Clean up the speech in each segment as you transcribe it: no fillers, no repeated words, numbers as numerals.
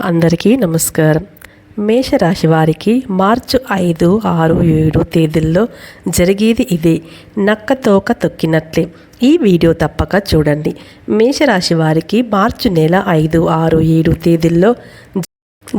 అందరికీ నమస్కారం. మేషరాశి వారికి మార్చి 5, 6, 7 తేదీల్లో జరిగేది ఇదే. నక్కతోక తొక్కినట్లే. ఈ వీడియో తప్పక చూడండి. మేషరాశి వారికి మార్చి నెల 5, 6, 7 తేదీల్లో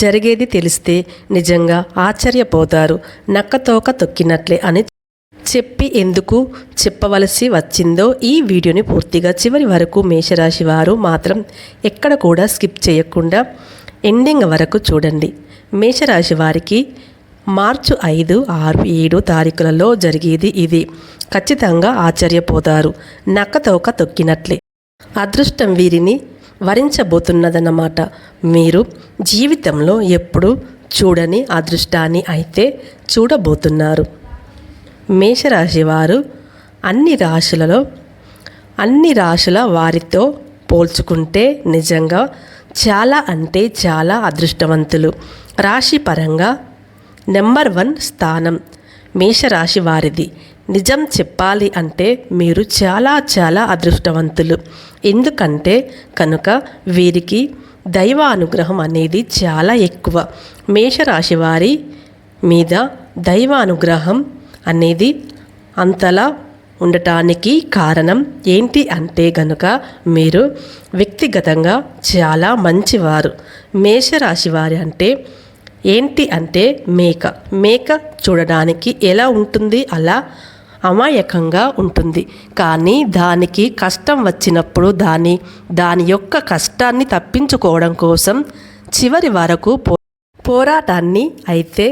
జరిగేది తెలిస్తే నిజంగా ఆశ్చర్యపోతారు. నక్కతోక తొక్కినట్లే అని చెప్పి ఎందుకు చెప్పవలసి వచ్చిందో ఈ వీడియోని పూర్తిగా చివరి వరకు మేషరాశి వారు మాత్రం ఎక్కడ కూడా స్కిప్ చేయకుండా ఎండింగ్ వరకు చూడండి. మేషరాశి వారికి మార్చి 5, 6, 7 తారీఖులలో జరిగేది ఇది. ఖచ్చితంగా ఆశ్చర్యపోతారు. నక్కతోక తొక్కినట్లే అదృష్టం వీరిని వరించబోతున్నదన్నమాట. మీరు జీవితంలో ఎప్పుడు చూడని అదృష్టాన్ని అయితే చూడబోతున్నారు. మేషరాశి వారు అన్ని రాశుల వారితో పోల్చుకుంటే నిజంగా చాలా అంటే చాలా అదృష్టవంతులు. రాశి పరంగా నెంబర్ 1 స్థానం మేషరాశి వారిది. నిజం చెప్పాలి అంటే మీరు చాలా చాలా అదృష్టవంతులు. ఎందుకంటే కనుక వీరికి దైవానుగ్రహం అనేది చాలా ఎక్కువ. మేషరాశి వారి మీద దైవానుగ్రహం అనేది అంతలా ఉండటానికి కారణం ఏంటి అంటే గనుక మీరు వ్యక్తిగతంగా చాలా మంచివారు. మేషరాశి వారి అంటే ఏంటి అంటే మేక చూడడానికి ఎలా ఉంటుంది అలా అమాయకంగా ఉంటుంది. కానీ దానికి కష్టం వచ్చినప్పుడు దాని యొక్క కష్టాన్ని తప్పించుకోవడం కోసం చివరి వరకు పోరాటాన్ని అయితే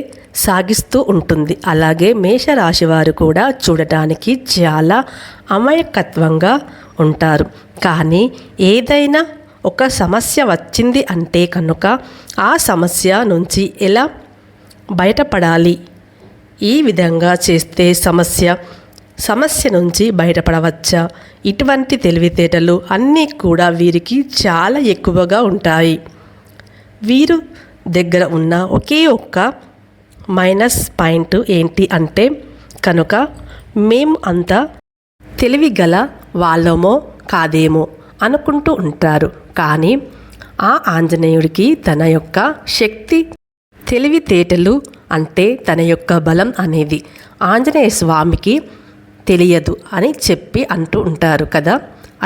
సాగిస్తూ ఉంటుంది. అలాగే మేషరాశి వారు కూడా చూడటానికి చాలా అమాయకత్వంగా ఉంటారు. కానీ ఏదైనా ఒక సమస్య వచ్చింది అంటే కనుక ఆ సమస్య నుంచి ఎలా బయటపడాలి, ఈ విధంగా చేస్తే సమస్య నుంచి బయటపడవచ్చా, ఇటువంటి తెలివితేటలు అన్నీ కూడా వీరికి చాలా ఎక్కువగా ఉంటాయి. వీరు దగ్గర ఉన్న ఒకే ఒక్క మైనస్ పాయింట్ ఏంటి అంటే కనుక మేము అంత తెలివిగల వాళ్ళమో కాదేమో అనుకుంటూ ఉంటారు. కానీ ఆ ఆంజనేయుడికి తన యొక్క శక్తి తెలివితేటలు అంటే తన యొక్క బలం అనేది ఆంజనేయ స్వామికి తెలియదు అని చెప్పి అంటూ ఉంటారు కదా.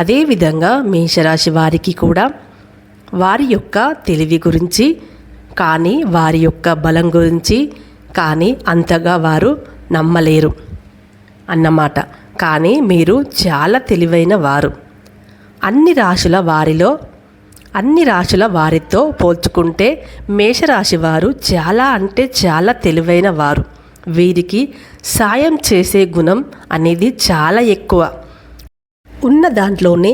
అదేవిధంగా మేషరాశి వారికి కూడా వారి యొక్క తెలివి గురించి కానీ వారి యొక్క బలం గురించి కానీ అంతగా వారు నమ్మలేరు అన్నమాట. కానీ మీరు చాలా తెలివైన వారు. అన్ని రాశుల వారితో పోల్చుకుంటే మేషరాశి వారు చాలా అంటే చాలా తెలివైన వారు. వీరికి సాయం చేసే గుణం అనేది చాలా ఎక్కువ. ఉన్న దాంట్లోనే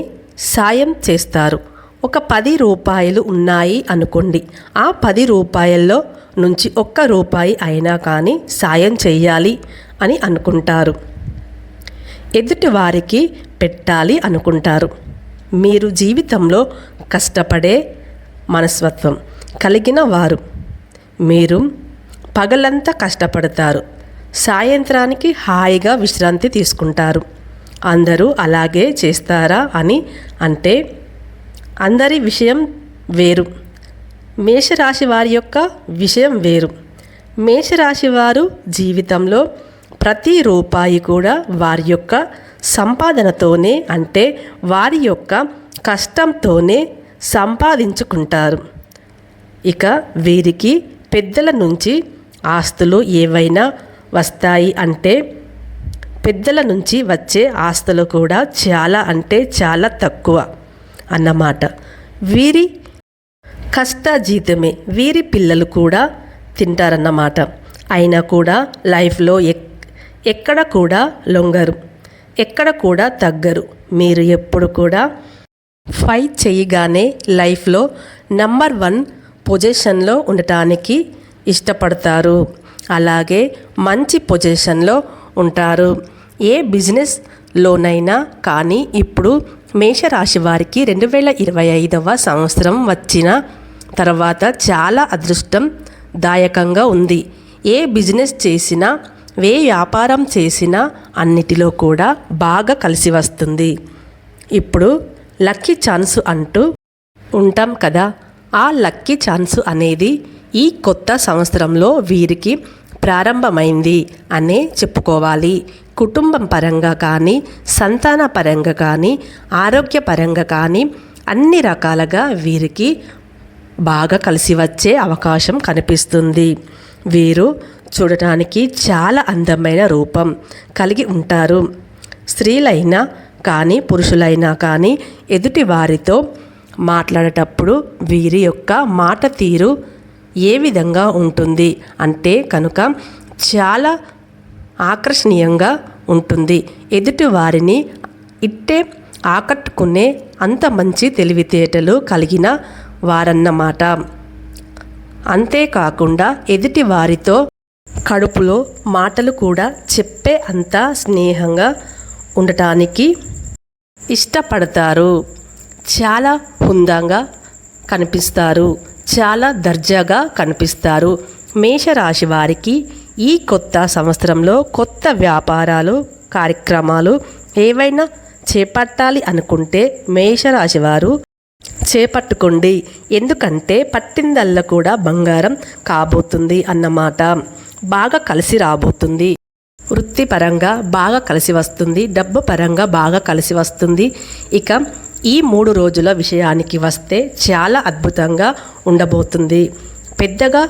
సాయం చేస్తారు. ఒక 10 రూపాయలు ఉన్నాయి అనుకోండి. ఆ 10 రూపాయల్లో నుంచి ₹1 అయినా కానీ సాయం చేయాలి అని అనుకుంటారు. ఎదుటి వారికి పెట్టాలి అనుకుంటారు. మీరు జీవితంలో కష్టపడే మనస్తత్వం కలిగిన వారు. మీరు పగలంతా కష్టపడతారు, సాయంత్రానికి హాయిగా విశ్రాంతి తీసుకుంటారు. అందరూ అలాగే చేస్తారా అని అంటే అందరి విషయం వేరు. మేషరాశి వారి యొక్క విషయం వేరు. మేషరాశి వారు జీవితంలో ప్రతి రూపాయి కూడా వారి యొక్క సంపాదనతోనే అంటే వారి యొక్క కష్టంతోనే సంపాదించుకుంటారు. ఇక వీరికి పెద్దల నుంచి ఆస్తులు ఏవైనా వస్తాయి అంటే పెద్దల నుంచి వచ్చే ఆస్తులు కూడా చాలా అంటే చాలా తక్కువ అన్నమాట. వీరి కష్టజీతమే వీరి పిల్లలు కూడా తింటారన్నమాట. అయినా కూడా లైఫ్లో ఎక్కడ కూడా లొంగరు, ఎక్కడ కూడా తగ్గరు. మీరు ఎప్పుడు కూడా ఫైట్ చేయగానే లైఫ్లో నెంబర్ 1 పొజిషన్లో ఉండటానికి ఇష్టపడతారు. అలాగే మంచి పొజిషన్లో ఉంటారు. ఏ బిజినెస్లోనైనా కానీ ఇప్పుడు మేషరాశి వారికి 2025వ సంవత్సరం వచ్చిన తర్వాత చాలా అదృష్టం దాయకంగా ఉంది. ఏ బిజినెస్ చేసినా ఏ వ్యాపారం చేసినా అన్నిటిలో కూడా బాగా కలిసి వస్తుంది. ఇప్పుడు లక్కీ ఛాన్స్ అంటూ ఉంటాం కదా, ఆ లక్కీ ఛాన్స్ అనేది ఈ కొత్త సంవత్సరంలో వీరికి ప్రారంభమైంది అనే చెప్పుకోవాలి. కుటుంబం పరంగా కానీ, సంతాన పరంగా కానీ, ఆరోగ్యపరంగా కానీ అన్ని రకాలుగా వీరికి బాగా కలిసి వచ్చే అవకాశం కనిపిస్తుంది. వీరు చూడటానికి చాలా అందమైన రూపం కలిగి ఉంటారు. స్త్రీలైనా కానీ పురుషులైనా కానీ ఎదుటి వారితో మాట్లాడేటప్పుడు వీరి యొక్క మాట తీరు ఏ విధంగా ఉంటుంది అంటే కనుక చాలా ఆకర్షణీయంగా ఉంటుంది. ఎదుటి వారిని ఇట్టే ఆకట్టుకునే అంత మంచి తెలివితేటలు కలిగిన వారన్నమాట. అంతేకాకుండా ఎదుటి వారితో కడుపులో మాటలు కూడా చెప్పే అంత స్నేహంగా ఉండటానికి ఇష్టపడతారు. చాలా హుందాగా కనిపిస్తారు. చాలా దర్జాగా కనిపిస్తారు. మేషరాశి వారికి ఈ కొత్త సంవత్సరంలో కొత్త వ్యాపారాలు కార్యక్రమాలు ఏవైనా చేపట్టాలి అనుకుంటే మేషరాశి వారు చేపట్టుకోండి. ఎందుకంటే పట్టిందల్లా కూడా బంగారం కాబోతుంది అన్నమాట. బాగా కలిసి రాబోతుంది. వృత్తిపరంగా బాగా కలిసి వస్తుంది. డబ్బు పరంగా బాగా కలిసి వస్తుంది. ఇక ఈ 3 రోజుల విషయానికి వస్తే చాలా అద్భుతంగా ఉండబోతుంది. పెద్దగా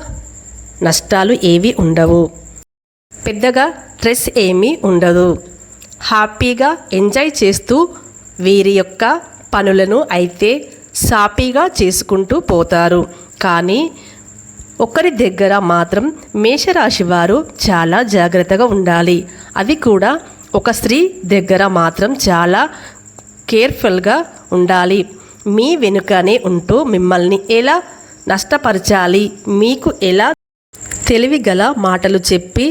నష్టాలు ఏవి ఉండవు. పెద్దగా స్ట్రెస్ ఏమీ ఉండదు. హ్యాపీగా ఎంజాయ్ చేస్తూ వీరి యొక్క పనులను అయితే సాఫీగా చేసుకుంటూ పోతారు. కానీ ఒకరి దగ్గర మాత్రం మేషరాశి వారు చాలా జాగ్రత్తగా ఉండాలి. అది కూడా ఒక స్త్రీ దగ్గర మాత్రం చాలా కేర్ఫుల్గా ఉండాలి. మీ వెనుకనే ఉంటూ మిమ్మల్ని ఎలా నష్టపరచాలి, మీకు ఎలా తెలివిగల మాటలు చెప్పి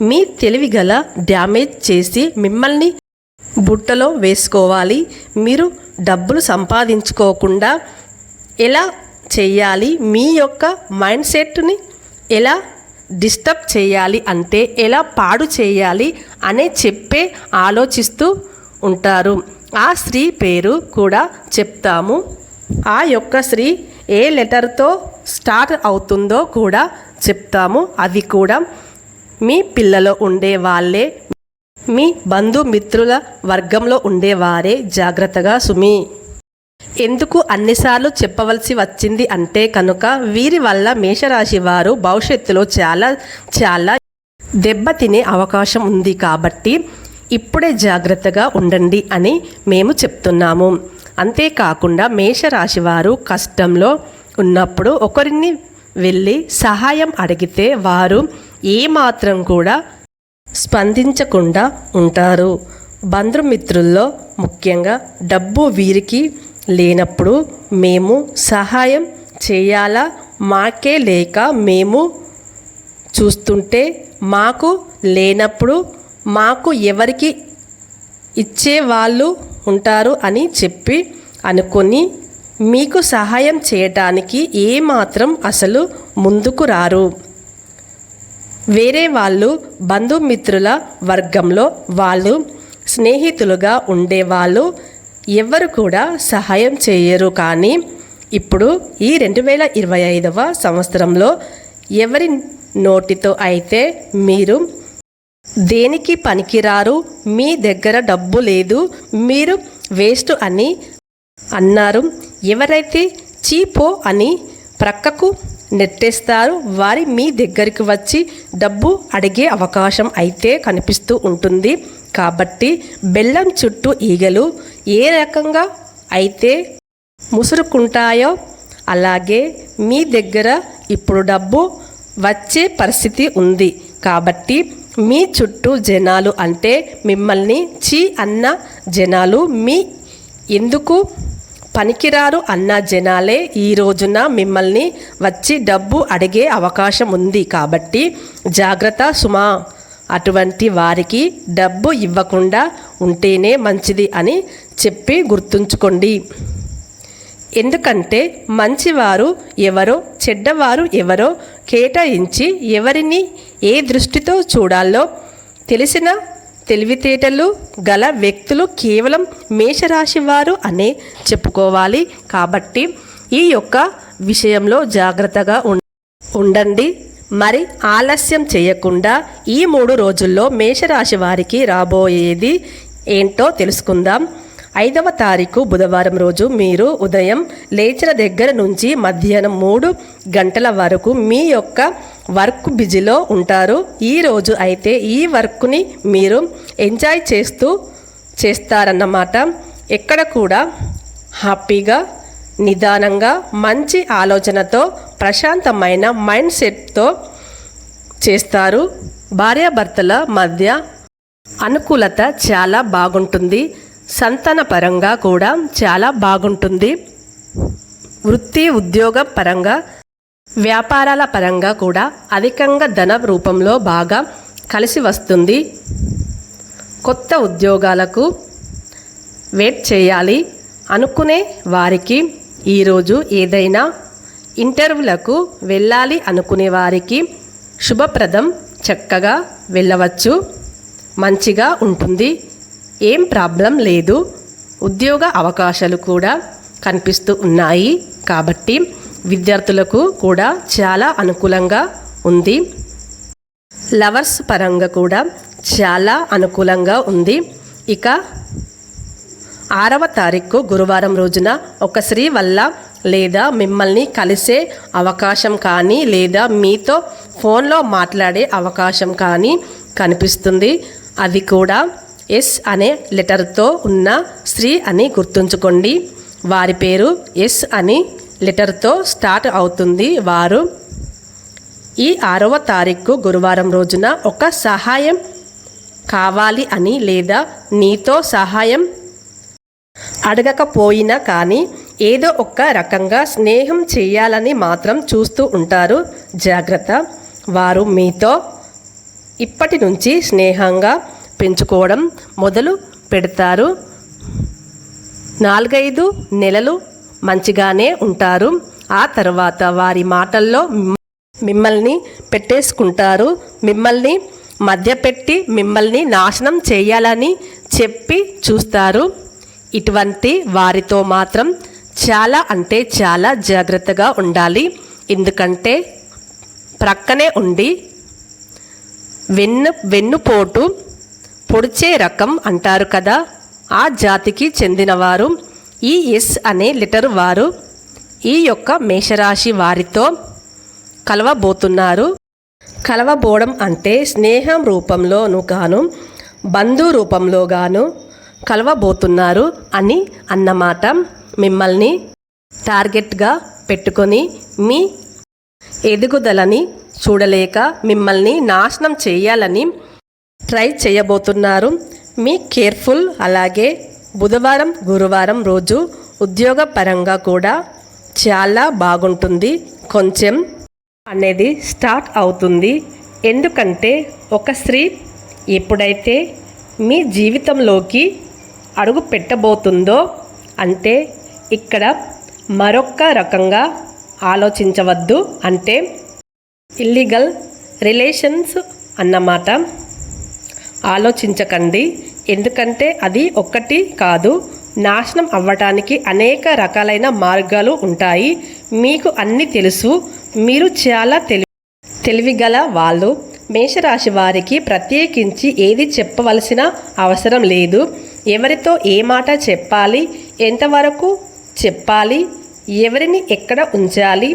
మీ తెలివిగల డ్యామేజ్ చేసి మిమ్మల్ని బుట్టలో వేసుకోవాలి, మీరు డబ్బులు సంపాదించుకోకుండా ఎలా చేయాలి, మీ యొక్క మైండ్ సెట్ని ఎలా డిస్టర్బ్ చేయాలి అంటే ఎలా పాడు చేయాలి అనే చెప్పే ఆలోచిస్తూ ఉంటారు. ఆ స్త్రీ పేరు కూడా చెప్తాము. ఆ యొక్క స్త్రీ ఏ లెటర్తో స్టార్ట్ అవుతుందో కూడా చెప్తాము. అది కూడా మీ పిల్లలు ఉండే వాళ్ళే, మీ బంధుమిత్రుల వర్గంలో ఉండేవారే. జాగ్రత్తగా సుమి. ఎందుకు అన్నిసార్లు చెప్పవలసి వచ్చింది అంటే కనుక వీరి వల్ల మేషరాశి వారు భవిష్యత్తులో చాలా దెబ్బతినే అవకాశం ఉంది. కాబట్టి ఇప్పుడే జాగ్రత్తగా ఉండండి అని మేము చెప్తున్నాము. అంతేకాకుండా మేషరాశి వారు కష్టంలో ఉన్నప్పుడు ఒకరిని వెళ్ళి సహాయం అడిగితే వారు ఏమాత్రం కూడా స్పందించకుండా ఉంటారు. బంధుమిత్రుల్లో ముఖ్యంగా డబ్బు వీరికి లేనప్పుడు మేము సహాయం చేయాలా, మాకే లేక మేము చూస్తుంటే మాకు లేనప్పుడు మాకు ఎవరికి ఇచ్చేవాళ్ళు ఉంటారు అని చెప్పి అనుకొని మీకు సహాయం చేయటానికి ఏమాత్రం అసలు ముందుకు రారు. వేరే వాళ్ళు బంధుమిత్రుల వర్గంలో వాళ్ళు స్నేహితులుగా ఉండేవాళ్ళు ఎవరు కూడా సహాయం చేయరు. కానీ ఇప్పుడు ఈ 2025వ సంవత్సరంలో ఎవరి నోటితో అయితే మీరు దేనికి పనికిరారు, మీ దగ్గర డబ్బు లేదు, మీరు వేస్ట్ అని అన్నారు, ఎవరైతే చీపో అని ప్రక్కకు నెట్టేస్తారు వారి మీ దగ్గరికి వచ్చి డబ్బు అడిగే అవకాశం అయితే కనిపిస్తూ ఉంటుంది. కాబట్టి బెల్లం చుట్టూ ఈగలు ఏ రకంగా అయితే ముసురుకుంటాయో అలాగే మీ దగ్గర ఇప్పుడు డబ్బు వచ్చే పరిస్థితి ఉంది. కాబట్టి మీ చుట్టూ జనాలు అంటే మిమ్మల్ని చీ అన్న జనాలు, మీ ఎందుకు పనికిరారు అన్న జనాలే ఈ రోజున మిమ్మల్ని వచ్చి డబ్బు అడిగే అవకాశం ఉంది. కాబట్టి జాగ్రత్త సుమా. అటువంటి వారికి డబ్బు ఇవ్వకుండా ఉంటేనే మంచిది అని చెప్పి గుర్తుంచుకోండి. ఎందుకంటే మంచివారు ఎవరో చెడ్డవారు ఎవరో కేటాయించి ఎవరిని ఏ దృష్టితో చూడాలో తెలిసిన తెలివితేటలు గల వ్యక్తులు కేవలం మేషరాశి వారు అనే చెప్పుకోవాలి. కాబట్టి ఈ యొక్క విషయంలో జాగ్రత్తగా ఉండండి. మరి ఆలస్యం చేయకుండా ఈ 3 రోజుల్లో మేషరాశి వారికి రాబోయేది ఏంటో తెలుసుకుందాం. 5వ తారీఖు బుధవారం రోజు మీరు ఉదయం లేచిన దగ్గర నుంచి మధ్యాహ్నం 3 గంటల వరకు మీ యొక్క వర్క్ బిజీలో ఉంటారు. ఈ రోజు అయితే ఈ వర్క్ని మీరు ఎంజాయ్ చేస్తారన్నమాట. ఎక్కడ కూడా హ్యాపీగా, నిదానంగా, మంచి ఆలోచనతో, ప్రశాంతమైన మైండ్ సెట్తో చేస్తారు. భార్యాభర్తల మధ్య అనుకూలత చాలా బాగుంటుంది. సంతాన పరంగా కూడా చాలా బాగుంటుంది. వృత్తి ఉద్యోగ పరంగా, వ్యాపారాల పరంగా కూడా అధికంగా ధన రూపంలో బాగా కలిసి వస్తుంది. కొత్త ఉద్యోగాలకు వెయిట్ చేయాలి అనుకునే వారికి ఈరోజు ఏదైనా ఇంటర్వ్యూలకు వెళ్ళాలి అనుకునే వారికి శుభప్రదం, చక్కగా వెళ్ళవచ్చు, మంచిగా ఉంటుంది, ఏం ప్రాబ్లం లేదు. ఉద్యోగ అవకాశాలు కూడా కనిపిస్తూ ఉన్నాయి కాబట్టి విద్యార్థులకు కూడా చాలా అనుకూలంగా ఉంది. లవర్స్ పరంగా కూడా చాలా అనుకూలంగా ఉంది. ఇక 6వ తారీఖు గురువారం రోజున ఒక స్త్రీ వల్ల లేదా మిమ్మల్ని కలిసే అవకాశం కానీ లేదా మీతో ఫోన్లో మాట్లాడే అవకాశం కానీ కనిపిస్తుంది. అది కూడా ఎస్ అనే లెటర్తో ఉన్న స్త్రీ అని గుర్తుంచుకోండి. వారి పేరు ఎస్ అని లెటర్తో స్టార్ట్ అవుతుంది. వారు ఈ 6వ తారీఖు గురువారం రోజున ఒక సహాయం కావాలి అని లేదా నీతో సహాయం అడగకపోయినా కానీ ఏదో ఒక రకంగా స్నేహం చేయాలని మాత్రం చూస్తూ ఉంటారు. జాగ్రత్త. వారు మీతో ఇప్పటి నుంచి స్నేహంగా పెంచుకోవడం మొదలు పెడతారు. 4-5 నెలలు మంచిగానే ఉంటారు. ఆ తర్వాత వారి మాటల్లో మిమ్మల్ని పెట్టేసుకుంటారు. మిమ్మల్ని మధ్యపెట్టి మిమ్మల్ని నాశనం చేయాలని చెప్పి చూస్తారు. ఇటువంటి వారితో మాత్రం చాలా అంటే చాలా జాగ్రత్తగా ఉండాలి. ఎందుకంటే ప్రక్కనే ఉండి వెన్నుపోటు పొడిచే రకం అంటారు కదా, ఆ జాతికి చెందినవారు ఈ ఎస్ అనే లెటర్ వారు ఈ యొక్క మేషరాశి వారితో కలవబోవడం అంటే స్నేహం రూపంలోను గాను బంధు రూపంలో గాను కలవబోతున్నారు అని అన్నమాట. మిమ్మల్ని టార్గెట్గా పెట్టుకొని మీ ఎదుగుదలని చూడలేక మిమ్మల్ని నాశనం చేయాలని ట్రై చేయబోతున్నారు. మీ కేర్ఫుల్. అలాగే బుధవారం గురువారం రోజు ఉద్యోగ పరంగా కూడా చాలా బాగుంటుంది. కొంచెం అనేది స్టార్ట్ అవుతుంది. ఎందుకంటే ఒక స్త్రీ ఎప్పుడైతే మీ జీవితంలోకి అడుగు పెట్టబోతుందో అంటే ఇక్కడ మరొక రకంగా ఆలోచించవద్దు. అంటే ఇల్లీగల్ రిలేషన్స్ అన్నమాట. ఆలోచించకండి. ఎందుకంటే అది ఒక్కటి కాదు, నాశనం అవ్వటానికి అనేక రకాలైన మార్గాలు ఉంటాయి. మీకు అన్నీ తెలుసు. మీరు చాలా తెలివిగల వాళ్ళు. మేషరాశి వారికి ప్రత్యేకించి ఏది చెప్పవలసిన అవసరం లేదు. ఎవరితో ఏ మాట చెప్పాలి, ఎంతవరకు చెప్పాలి, ఎవరిని ఎక్కడ ఉంచాలి,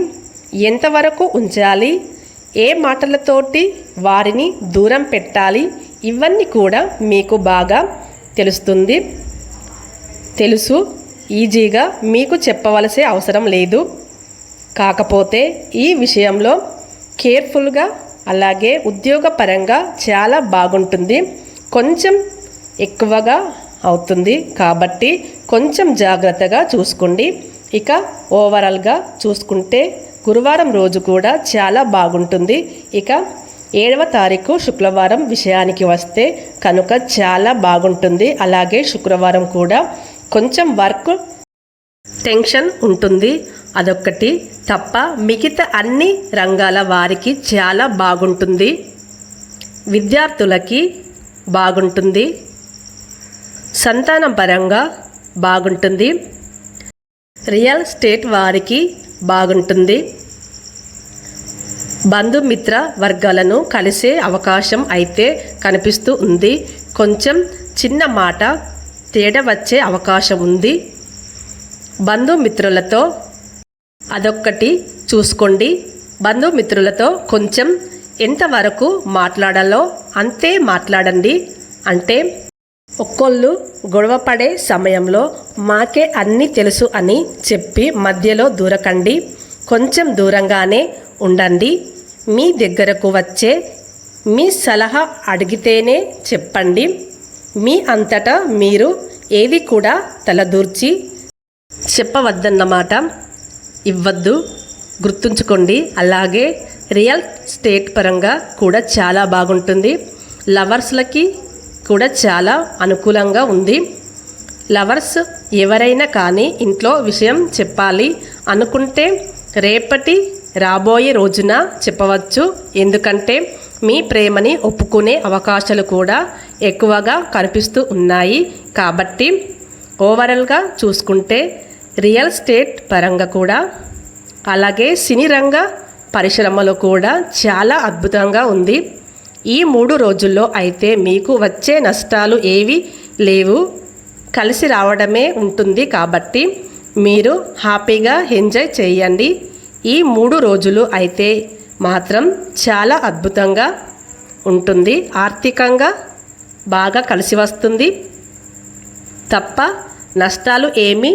ఎంతవరకు ఉంచాలి, ఏ మాటలతోటి వారిని దూరం పెట్టాలి, ఇవన్నీ కూడా మీకు బాగా తెలుసు. ఈజీగా మీకు చెప్పవలసే అవసరం లేదు. కాకపోతే ఈ విషయంలో కేర్ఫుల్గా, అలాగే ఉద్యోగపరంగా చాలా బాగుంటుంది. కొంచెం ఎక్కువగా అవుతుంది కాబట్టి కొంచెం జాగ్రత్తగా చూసుకోండి. ఇక ఓవరాల్గా చూసుకుంటే గురువారం రోజు కూడా చాలా బాగుంటుంది. ఇక 7వ తారీఖు శుక్రవారం విషయానికి వస్తే కనుక చాలా బాగుంటుంది. అలాగే శుక్రవారం కూడా కొంచెం వర్క్ టెన్షన్ ఉంటుంది. అదొక్కటి తప్ప మిగతా అన్ని రంగాల వారికి చాలా బాగుంటుంది. విద్యార్థులకి బాగుంటుంది. సంతానం పరంగా బాగుంటుంది. రియల్ ఎస్టేట్ వారికి బాగుంటుంది. బంధుమిత్ర వర్గాలను కలిసే అవకాశం అయితే కనిపిస్తూ ఉంది. కొంచెం చిన్న మాట తేడా వచ్చే అవకాశం ఉంది. బంధుమిత్రులతో అదొక్కటి చూసుకోండి. బంధుమిత్రులతో కొంచెం ఎంతవరకు మాట్లాడాలో అంతే మాట్లాడండి. అంటే ఒక్కొళ్ళు గొడవపడే సమయంలో మాకే అన్నీ తెలుసు అని చెప్పి మధ్యలో దూరకండి. కొంచెం దూరంగానే ఉండండి. మీ దగ్గరకు వచ్చే మీ సలహా అడిగితేనే చెప్పండి. మీ అంతటా మీరు ఏది కూడా తలదూర్చి చెప్పవద్దన్నమాట ఇవ్వద్దు, గుర్తుంచుకోండి. అలాగే రియల్ ఎస్టేట్ పరంగా కూడా చాలా బాగుంటుంది. లవర్స్లకి కూడా చాలా అనుకూలంగా ఉంది. లవర్స్ ఎవరైనా కానీ ఇంట్లో విషయం చెప్పాలి అనుకుంటే రేపటి రాబోయే రోజున చెప్పవచ్చు. ఎందుకంటే మీ ప్రేమని ఒప్పుకునే అవకాశాలు కూడా ఎక్కువగా కనిపిస్తూ ఉన్నాయి. కాబట్టి ఓవరాల్గా చూసుకుంటే రియల్ ఎస్టేట్ పరంగా కూడా అలాగే సినీ రంగ పరిశ్రమలో కూడా చాలా అద్భుతంగా ఉంది. ఈ 3 రోజుల్లో అయితే మీకు వచ్చే నష్టాలు ఏవి లేవు, కలిసి రావడమే ఉంటుంది. కాబట్టి మీరు హ్యాపీగా ఎంజాయ్ చేయండి. ఈ 3 రోజులు అయితే మాత్రం చాలా అద్భుతంగా ఉంటుంది. ఆర్థికంగా బాగా కలిసి వస్తుంది తప్ప నష్టాలు ఏమీ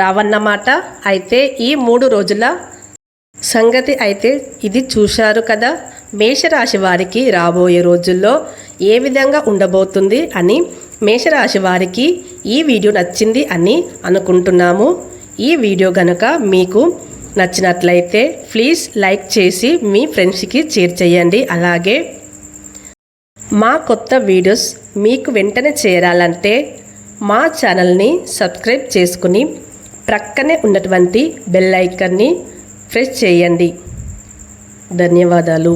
రావన్నమాట. అయితే ఈ 3 రోజుల సంగతి అయితే ఇది చూశారు కదా. మేషరాశి వారికి రాబోయే రోజుల్లో ఏ విధంగా ఉండబోతుంది అని మేషరాశి వారికి ఈ వీడియో నచ్చింది అని అనుకుంటున్నాము. ఈ వీడియో కనుక మీకు నచ్చినట్లయితే ప్లీజ్ లైక్ చేసి మీ ఫ్రెండ్స్కి షేర్ చేయండి. అలాగే మా కొత్త వీడియోస్ మీకు వెంటనే చేరాలంటే మా ఛానల్ని సబ్స్క్రైబ్ చేసుకుని ప్రక్కనే ఉన్నటువంటి బెల్ ఐకాన్ని ప్రెస్ చేయండి. ధన్యవాదాలు.